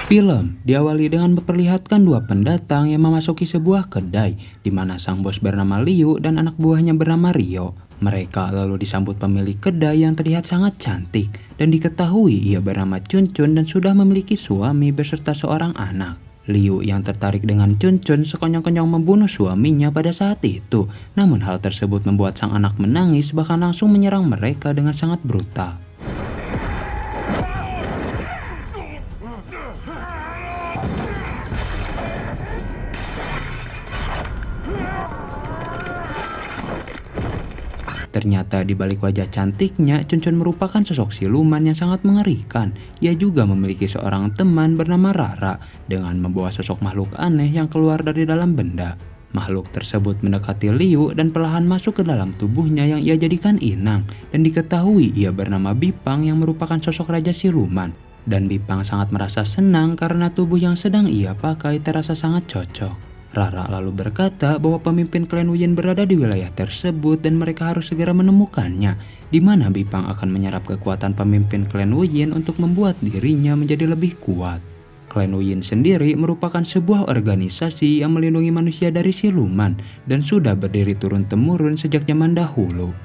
Film diawali dengan memperlihatkan dua pendatang yang memasuki sebuah kedai di mana sang bos bernama Liu dan anak buahnya bernama Rio. Mereka lalu disambut pemilik kedai yang terlihat sangat cantik dan diketahui ia bernama Chun Chun dan sudah memiliki suami beserta seorang anak. Liu yang tertarik dengan Chun Chun sekonyong-konyong membunuh suaminya pada saat itu. Namun hal tersebut membuat sang anak menangis bahkan langsung menyerang mereka dengan sangat brutal. Ternyata di balik wajah cantiknya, Chun Chun merupakan sosok siluman yang sangat mengerikan. Ia juga memiliki seorang teman bernama Rara dengan membawa sosok makhluk aneh yang keluar dari dalam benda. Makhluk tersebut mendekati Liu dan perlahan masuk ke dalam tubuhnya yang ia jadikan inang. Dan diketahui ia bernama Bipang yang merupakan sosok raja siluman. Dan Bipang sangat merasa senang karena tubuh yang sedang ia pakai terasa sangat cocok. Rara lalu berkata bahwa pemimpin klan Wuyin berada di wilayah tersebut dan mereka harus segera menemukannya, di mana Bipang akan menyerap kekuatan pemimpin klan Wuyin untuk membuat dirinya menjadi lebih kuat. Klan Wuyin sendiri merupakan sebuah organisasi yang melindungi manusia dari siluman dan sudah berdiri turun-temurun sejak zaman dahulu.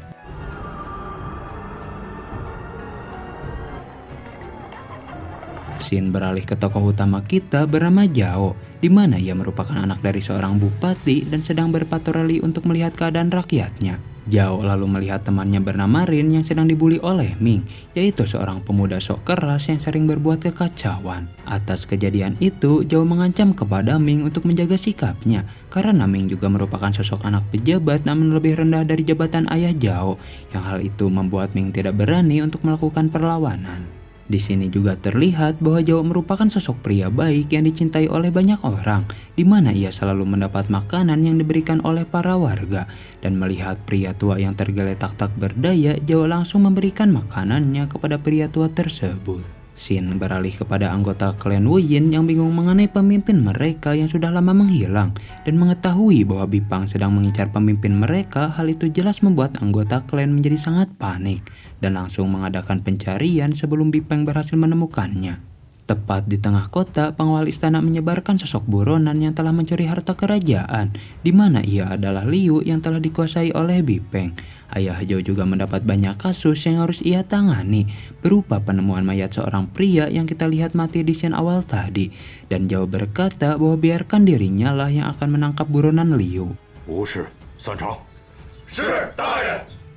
Scene beralih ke tokoh utama kita bernama Zhao, di mana ia merupakan anak dari seorang bupati dan sedang berpatroli untuk melihat keadaan rakyatnya. Zhao lalu melihat temannya bernama Rin yang sedang dibully oleh Ming, yaitu seorang pemuda sok keras yang sering berbuat kekacauan. Atas kejadian itu, Zhao mengancam kepada Ming untuk menjaga sikapnya, karena Ming juga merupakan sosok anak pejabat namun lebih rendah dari jabatan ayah Zhao, yang hal itu membuat Ming tidak berani untuk melakukan perlawanan. Di sini juga terlihat bahwa Zhao merupakan sosok pria baik yang dicintai oleh banyak orang, di mana ia selalu mendapat makanan yang diberikan oleh para warga. Dan melihat pria tua yang tergeletak tak berdaya, Zhao langsung memberikan makanannya kepada pria tua tersebut. Scene beralih kepada anggota klan Wuyin yang bingung mengenai pemimpin mereka yang sudah lama menghilang dan mengetahui bahwa Bipang sedang mengincar pemimpin mereka. Hal itu jelas membuat anggota klan menjadi sangat panik dan langsung mengadakan pencarian sebelum Bipang berhasil menemukannya. Tepat di tengah kota, pengawal istana menyebarkan sosok buronan yang telah mencuri harta kerajaan, di mana ia adalah Liu yang telah dikuasai oleh Bipeng. Ayah Zhao juga mendapat banyak kasus yang harus ia tangani, berupa penemuan mayat seorang pria yang kita lihat mati di scene awal tadi. Dan Zhao berkata bahwa biarkan dirinya lah yang akan menangkap buronan Liu.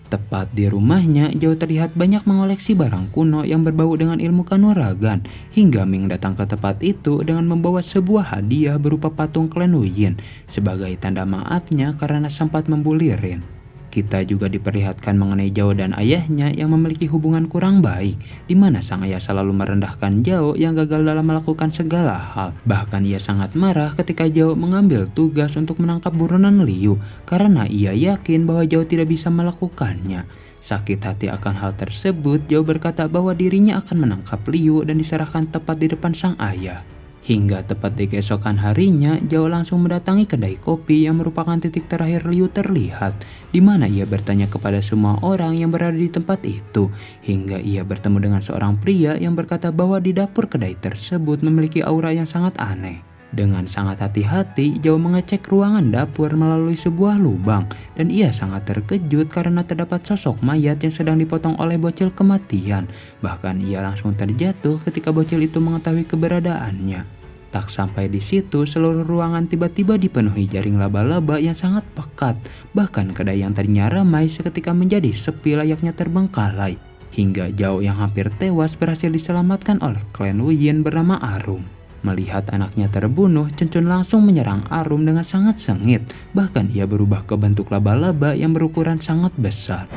Tepat di rumahnya, Zhao terlihat banyak mengoleksi barang kuno yang berbau dengan ilmu kanuragan. Hingga Ming datang ke tempat itu dengan membawa sebuah hadiah berupa patung klan Wuyin sebagai tanda maafnya karena sempat membuli Rin. Kita juga diperlihatkan mengenai Zhao dan ayahnya yang memiliki hubungan kurang baik, di mana sang ayah selalu merendahkan Zhao yang gagal dalam melakukan segala hal. Bahkan ia sangat marah ketika Zhao mengambil tugas untuk menangkap buronan Liu karena ia yakin bahwa Zhao tidak bisa melakukannya. Sakit hati akan hal tersebut, Zhao berkata bahwa dirinya akan menangkap Liu dan diserahkan tepat di depan sang ayah. Hingga tepat di keesokan harinya, Zhao langsung mendatangi kedai kopi yang merupakan titik terakhir Liu terlihat, di mana ia bertanya kepada semua orang yang berada di tempat itu, hingga ia bertemu dengan seorang pria yang berkata bahwa di dapur kedai tersebut memiliki aura yang sangat aneh. Dengan sangat hati-hati, Zhao mengecek ruangan dapur melalui sebuah lubang, dan ia sangat terkejut karena terdapat sosok mayat yang sedang dipotong oleh bocil kematian. Bahkan ia langsung terjatuh ketika bocil itu mengetahui keberadaannya. Tak sampai di situ, seluruh ruangan tiba-tiba dipenuhi jaring laba-laba yang sangat pekat. Bahkan kedai yang tadinya ramai seketika menjadi sepi layaknya terbengkalai. Hingga Zhao yang hampir tewas berhasil diselamatkan oleh klan Wuyin bernama Arum. Melihat anaknya terbunuh, Chun Chun langsung menyerang Arum dengan sangat sengit. Bahkan ia berubah ke bentuk laba-laba yang berukuran sangat besar.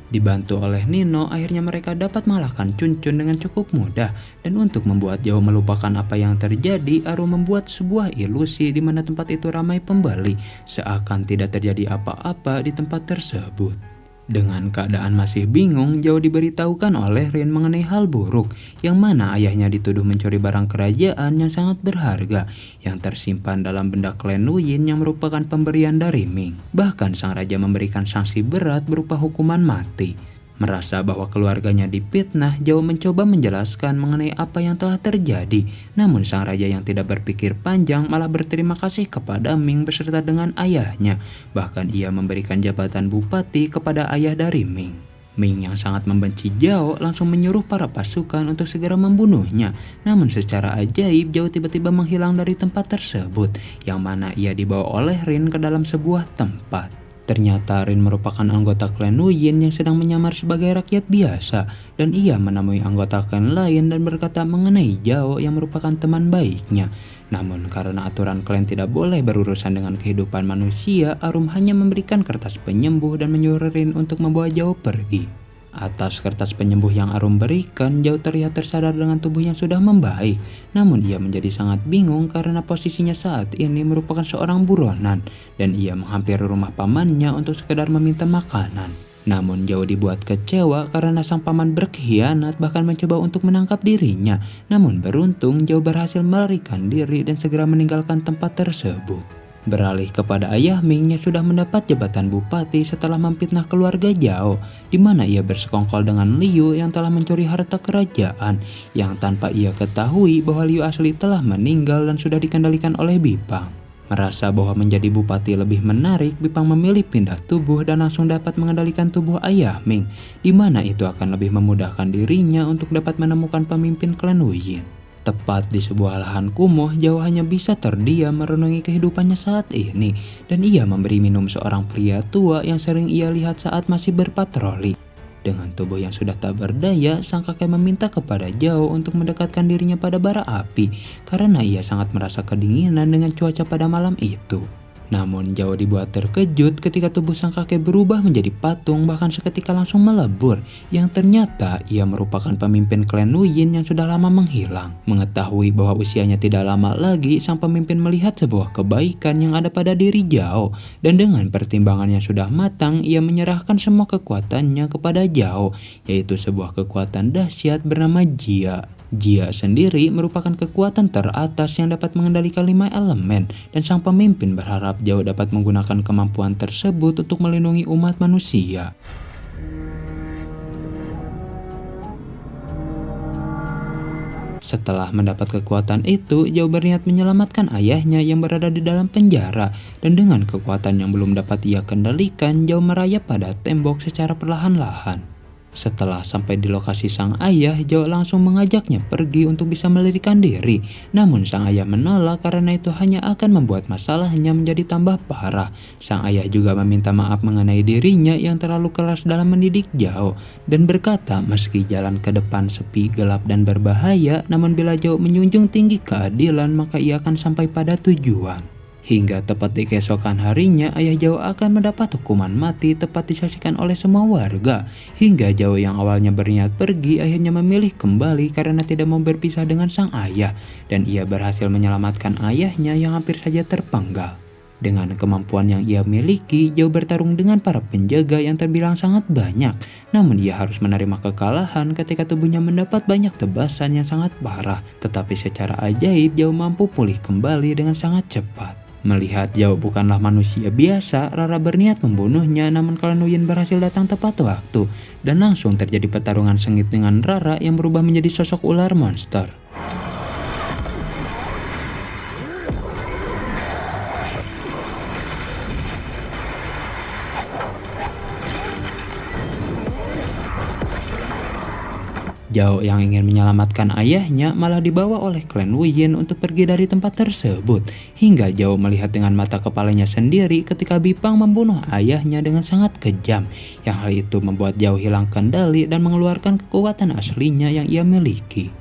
Dibantu oleh Nino, akhirnya mereka dapat mengalahkan Chun Chun dengan cukup mudah. Dan untuk membuat Zhao melupakan apa yang terjadi, Arum membuat sebuah ilusi di mana tempat itu ramai pembeli, seakan tidak terjadi apa-apa di tempat tersebut. Dengan keadaan masih bingung, Zhao diberitahukan oleh Rin mengenai hal buruk, yang mana ayahnya dituduh mencuri barang kerajaan yang sangat berharga, yang tersimpan dalam benda klan Nuyin yang merupakan pemberian dari Ming. Bahkan sang raja memberikan sanksi berat berupa hukuman mati. Merasa bahwa keluarganya difitnah, Zhao mencoba menjelaskan mengenai apa yang telah terjadi. Namun sang raja yang tidak berpikir panjang malah berterima kasih kepada Ming beserta dengan ayahnya. Bahkan ia memberikan jabatan bupati kepada ayah dari Ming. Ming yang sangat membenci Zhao langsung menyuruh para pasukan untuk segera membunuhnya. Namun secara ajaib Zhao tiba-tiba menghilang dari tempat tersebut, yang mana ia dibawa oleh Rin ke dalam sebuah tempat. Ternyata Rin merupakan anggota klan Nuyin yang sedang menyamar sebagai rakyat biasa, dan ia menemui anggota klan lain dan berkata mengenai Zhao yang merupakan teman baiknya. Namun karena aturan klan tidak boleh berurusan dengan kehidupan manusia, Arum hanya memberikan kertas penyembuh dan menyuruh Rin untuk membawa Zhao pergi. Atas kertas penyembuh yang Arum berikan, Zhao terlihat tersadar dengan tubuh yang sudah membaik. Namun ia menjadi sangat bingung karena posisinya saat ini merupakan seorang buronan, dan ia menghampiri rumah pamannya untuk sekedar meminta makanan. Namun Zhao dibuat kecewa karena sang paman berkhianat, bahkan mencoba untuk menangkap dirinya. Namun beruntung Zhao berhasil melarikan diri dan segera meninggalkan tempat tersebut. Beralih kepada ayah Ming yang sudah mendapat jabatan bupati setelah memfitnah keluarga Zhao, di mana ia bersekongkol dengan Liu yang telah mencuri harta kerajaan, yang tanpa ia ketahui bahwa Liu asli telah meninggal dan sudah dikendalikan oleh Bipang. Merasa bahwa menjadi bupati lebih menarik, Bipang memilih pindah tubuh dan langsung dapat mengendalikan tubuh ayah Ming, di mana itu akan lebih memudahkan dirinya untuk dapat menemukan pemimpin klan Nuyin. Tepat di sebuah lahan kumuh, Zhao hanya bisa terdiam merenungi kehidupannya saat ini, dan ia memberi minum seorang pria tua yang sering ia lihat saat masih berpatroli. Dengan tubuh yang sudah tak berdaya, sang kakek meminta kepada Zhao untuk mendekatkan dirinya pada bara api, karena ia sangat merasa kedinginan dengan cuaca pada malam itu. Namun Zhao dibuat terkejut ketika tubuh sang kakek berubah menjadi patung, bahkan seketika langsung melebur, yang ternyata ia merupakan pemimpin klan Nuyin yang sudah lama menghilang. Mengetahui bahwa usianya tidak lama lagi, sang pemimpin melihat sebuah kebaikan yang ada pada diri Zhao, dan dengan pertimbangan yang sudah matang, ia menyerahkan semua kekuatannya kepada Zhao, yaitu sebuah kekuatan dahsyat bernama Jia. Jia sendiri merupakan kekuatan teratas yang dapat mengendalikan 5 elemen, dan sang pemimpin berharap Zhao dapat menggunakan kemampuan tersebut untuk melindungi umat manusia. Setelah mendapat kekuatan itu, Zhao berniat menyelamatkan ayahnya yang berada di dalam penjara, dan dengan kekuatan yang belum dapat ia kendalikan, Zhao merayap pada tembok secara perlahan-lahan. Setelah sampai di lokasi sang ayah, Zhao langsung mengajaknya pergi untuk bisa melarikan diri. Namun sang ayah menolak karena itu hanya akan membuat masalahnya menjadi tambah parah. Sang ayah juga meminta maaf mengenai dirinya yang terlalu keras dalam mendidik Zhao, dan berkata meski jalan ke depan sepi, gelap dan berbahaya, namun bila Zhao menjunjung tinggi keadilan maka ia akan sampai pada tujuan. Hingga tepat di keesokan harinya, ayah Zhao akan mendapat hukuman mati tepat disaksikan oleh semua warga. Hingga Zhao yang awalnya berniat pergi akhirnya memilih kembali karena tidak mau berpisah dengan sang ayah, dan ia berhasil menyelamatkan ayahnya yang hampir saja terpenggal. Dengan kemampuan yang ia miliki, Zhao bertarung dengan para penjaga yang terbilang sangat banyak. Namun ia harus menerima kekalahan ketika tubuhnya mendapat banyak tebasan yang sangat parah. Tetapi secara ajaib Zhao mampu pulih kembali dengan sangat cepat. Melihat Zhao bukanlah manusia biasa, Rara berniat membunuhnya, namun klan Nuyin berhasil datang tepat waktu, dan langsung terjadi pertarungan sengit dengan Rara yang berubah menjadi sosok ular monster. Zhao yang ingin menyelamatkan ayahnya malah dibawa oleh klan Nuyin untuk pergi dari tempat tersebut, hingga Zhao melihat dengan mata kepalanya sendiri ketika Bipang membunuh ayahnya dengan sangat kejam, yang hal itu membuat Zhao hilang kendali dan mengeluarkan kekuatan aslinya yang ia miliki.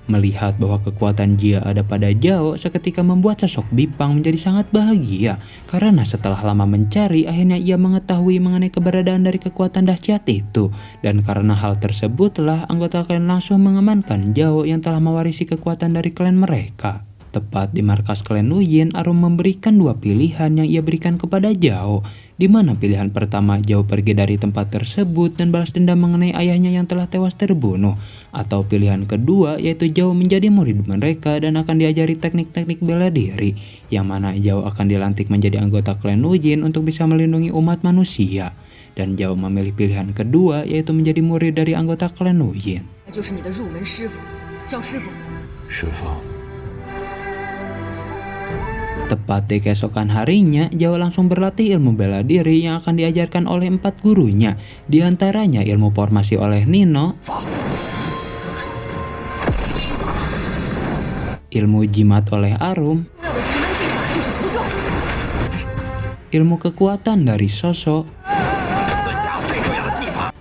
Melihat bahwa kekuatan Jia ada pada Zhao seketika membuat sosok Bipang menjadi sangat bahagia, karena setelah lama mencari akhirnya ia mengetahui mengenai keberadaan dari kekuatan dahsyat itu, dan karena hal tersebutlah anggota klan langsung mengamankan Zhao yang telah mewarisi kekuatan dari klan mereka. Tepat di markas klan Nuyin, Arum memberikan dua pilihan yang ia berikan kepada Zhao, di mana pilihan pertama Zhao pergi dari tempat tersebut dan balas dendam mengenai ayahnya yang telah tewas terbunuh, atau pilihan kedua yaitu Zhao menjadi murid mereka dan akan diajari teknik-teknik bela diri, yang mana Zhao akan dilantik menjadi anggota klan Nuyin untuk bisa melindungi umat manusia. Dan Zhao memilih pilihan kedua yaitu menjadi murid dari anggota klan Nuyin. Tepat di keesokan harinya, Zhao langsung berlatih ilmu bela diri yang akan diajarkan oleh 4 gurunya, di antaranya ilmu formasi oleh Nino, ilmu jimat oleh Arum, ilmu kekuatan dari Sosok,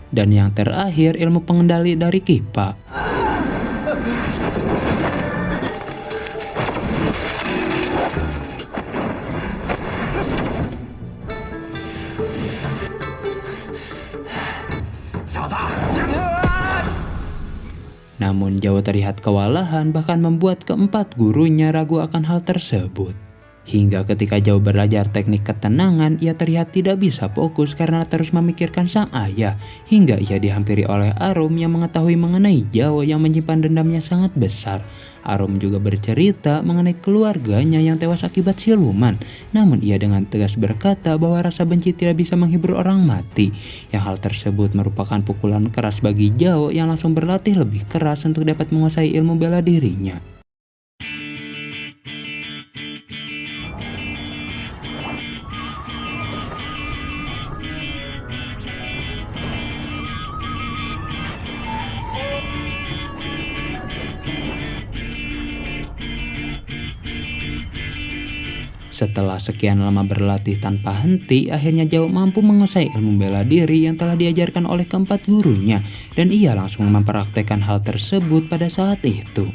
dan yang terakhir ilmu pengendali dari Kipa. Namun Zhao terlihat kewalahan, bahkan membuat keempat gurunya ragu akan hal tersebut. Hingga ketika Zhao belajar teknik ketenangan, ia terlihat tidak bisa fokus karena terus memikirkan sang ayah. Hingga ia dihampiri oleh Arum yang mengetahui mengenai Zhao yang menyimpan dendamnya sangat besar. Arum juga bercerita mengenai keluarganya yang tewas akibat siluman. Namun ia dengan tegas berkata bahwa rasa benci tidak bisa menghibur orang mati. Yang hal tersebut merupakan pukulan keras bagi Zhao yang langsung berlatih lebih keras untuk dapat menguasai ilmu bela dirinya. Setelah sekian lama berlatih tanpa henti, akhirnya Zhao mampu menguasai ilmu bela diri yang telah diajarkan oleh keempat gurunya, dan ia langsung mempraktekkan hal tersebut pada saat itu.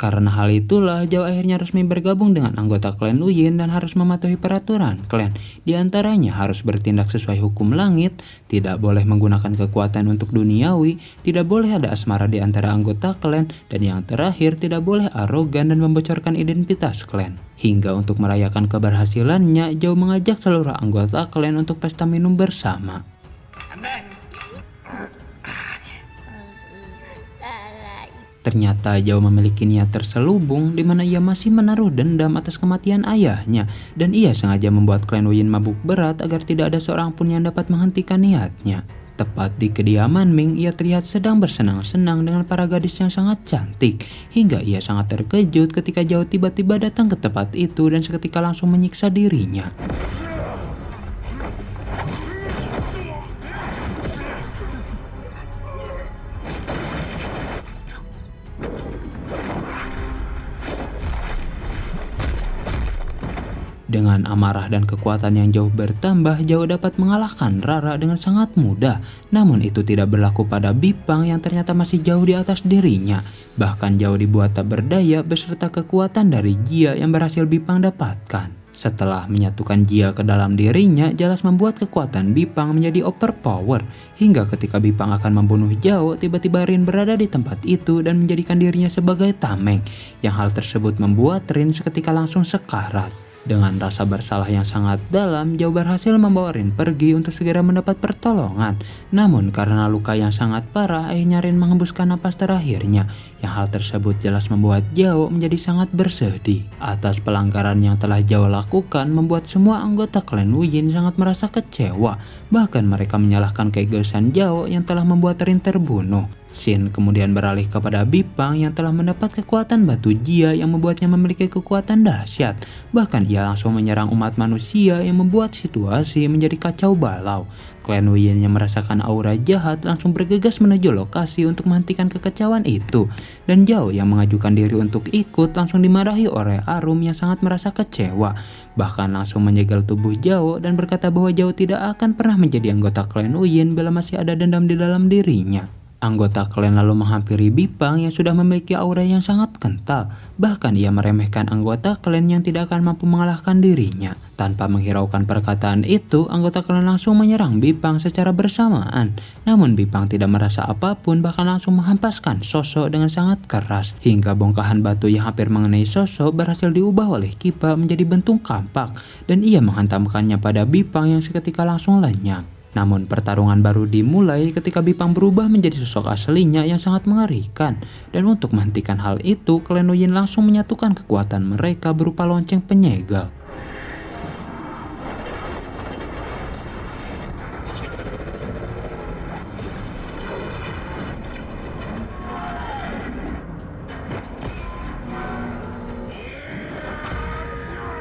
Karena hal itulah, Zhao akhirnya resmi bergabung dengan anggota klan Nuyin dan harus mematuhi peraturan klan. Di antaranya harus bertindak sesuai hukum langit, tidak boleh menggunakan kekuatan untuk duniawi, tidak boleh ada asmara di antara anggota klan, dan yang terakhir tidak boleh arogan dan membocorkan identitas klan. Hingga untuk merayakan keberhasilannya, Zhao mengajak seluruh anggota klan untuk pesta minum bersama. Ternyata Zhao memiliki niat terselubung di mana ia masih menaruh dendam atas kematian ayahnya, dan ia sengaja membuat klan Nuyin mabuk berat agar tidak ada seorang pun yang dapat menghentikan niatnya. Tepat di kediaman Ming, ia terlihat sedang bersenang-senang dengan para gadis yang sangat cantik, hingga ia sangat terkejut ketika Zhao tiba-tiba datang ke tempat itu dan seketika langsung menyiksa dirinya. Dengan amarah dan kekuatan yang jauh bertambah, Zhao dapat mengalahkan Rara dengan sangat mudah. Namun itu tidak berlaku pada Bipang yang ternyata masih jauh di atas dirinya. Bahkan Zhao dibuat tak berdaya beserta kekuatan dari Jia yang berhasil Bipang dapatkan. Setelah menyatukan Jia ke dalam dirinya, jelas membuat kekuatan Bipang menjadi overpower. Hingga ketika Bipang akan membunuh Zhao, tiba-tiba Rin berada di tempat itu dan menjadikan dirinya sebagai tameng. Yang hal tersebut membuat Rin seketika langsung sekarat. Dengan rasa bersalah yang sangat dalam, Zhao berhasil membawa Rin pergi untuk segera mendapat pertolongan. Namun karena luka yang sangat parah, akhirnya Rin menghembuskan napas terakhirnya. Yang hal tersebut jelas membuat Zhao menjadi sangat bersedih. Atas pelanggaran yang telah Zhao lakukan, membuat semua anggota klan Nuyin sangat merasa kecewa. Bahkan mereka menyalahkan keegoisan Zhao yang telah membuat Rin terbunuh. Shin kemudian beralih kepada Bipang yang telah mendapat kekuatan batu Jia yang membuatnya memiliki kekuatan dahsyat. Bahkan ia langsung menyerang umat manusia yang membuat situasi menjadi kacau balau. Klan Nuyin yang merasakan aura jahat langsung bergegas menuju lokasi untuk menghentikan kekacauan itu. Dan Zhao yang mengajukan diri untuk ikut langsung dimarahi oleh Arum yang sangat merasa kecewa. Bahkan langsung menyegel tubuh Zhao dan berkata bahwa Zhao tidak akan pernah menjadi anggota klan Nuyin bila masih ada dendam di dalam dirinya. Anggota klan lalu menghampiri Bipang yang sudah memiliki aura yang sangat kental. Bahkan ia meremehkan anggota klan yang tidak akan mampu mengalahkan dirinya. Tanpa menghiraukan perkataan itu, anggota klan langsung menyerang Bipang secara bersamaan. Namun Bipang tidak merasa apapun, bahkan langsung menghempaskan Sosok dengan sangat keras. Hingga bongkahan batu yang hampir mengenai Sosok berhasil diubah oleh Kiba menjadi bentuk kampak. Dan ia menghantamkannya pada Bipang yang seketika langsung lenyap. Namun pertarungan baru dimulai ketika Bipang berubah menjadi sosok aslinya yang sangat mengerikan. Dan untuk menghentikan hal itu, klan Yin langsung menyatukan kekuatan mereka berupa lonceng penyegal.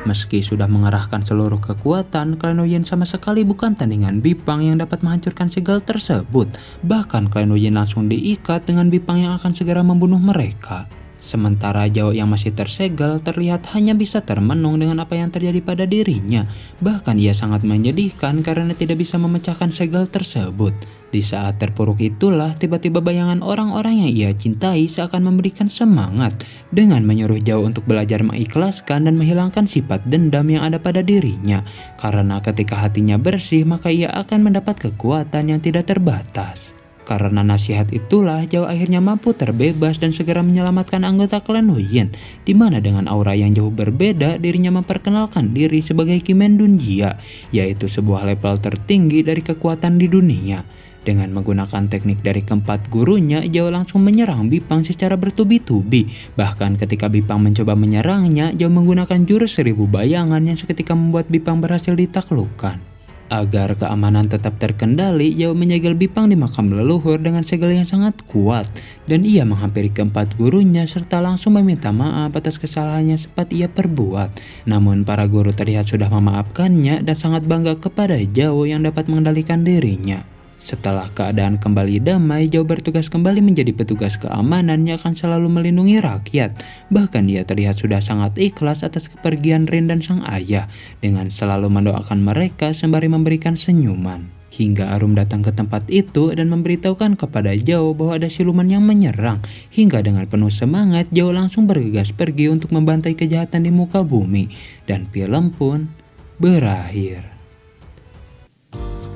Meski sudah mengerahkan seluruh kekuatan, klan Yin sama sekali bukan tandingan Bipang yang dapat menghancurkan segel tersebut. Bahkan klan Yin langsung diikat dengan Bipang yang akan segera membunuh mereka. Sementara Zhao yang masih tersegel terlihat hanya bisa termenung dengan apa yang terjadi pada dirinya. Bahkan ia sangat menyedihkan karena tidak bisa memecahkan segel tersebut. Di saat terpuruk itulah tiba-tiba bayangan orang-orang yang ia cintai seakan memberikan semangat dengan menyuruh Zhao untuk belajar mengikhlaskan dan menghilangkan sifat dendam yang ada pada dirinya. Karena ketika hatinya bersih maka ia akan mendapat kekuatan yang tidak terbatas. Karena nasihat itulah Zhao akhirnya mampu terbebas dan segera menyelamatkan anggota klan Yin, di mana dengan aura yang jauh berbeda dirinya memperkenalkan diri sebagai Kimen Jia, yaitu sebuah level tertinggi dari kekuatan di dunia. Dengan menggunakan teknik dari keempat gurunya, Zhao langsung menyerang Bipang secara bertubi-tubi. Bahkan ketika Bipang mencoba menyerangnya, Zhao menggunakan jurus 1000 bayangan yang seketika membuat Bipang berhasil ditaklukkan. Agar keamanan tetap terkendali, Zhao menyegel Bipang di makam leluhur dengan segel yang sangat kuat. Dan ia menghampiri keempat gurunya serta langsung meminta maaf atas kesalahan yang sempat ia perbuat. Namun para guru terlihat sudah memaafkannya dan sangat bangga kepada Zhao yang dapat mengendalikan dirinya. Setelah keadaan kembali damai, Zhao bertugas kembali menjadi petugas keamanan yang akan selalu melindungi rakyat. Bahkan dia terlihat sudah sangat ikhlas atas kepergian Rin dan sang ayah, dengan selalu mendoakan mereka sembari memberikan senyuman. Hingga Arum datang ke tempat itu dan memberitahukan kepada Zhao bahwa ada siluman yang menyerang. Hingga dengan penuh semangat, Zhao langsung bergegas pergi untuk membantai kejahatan di muka bumi. Dan film pun berakhir.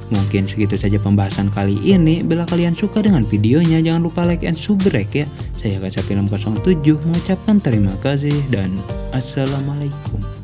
Mungkin segitu saja pembahasan kali ini. Bila kalian suka dengan videonya, jangan lupa like and subscribe ya. Saya Kaca Film 07 mengucapkan terima kasih dan assalamualaikum.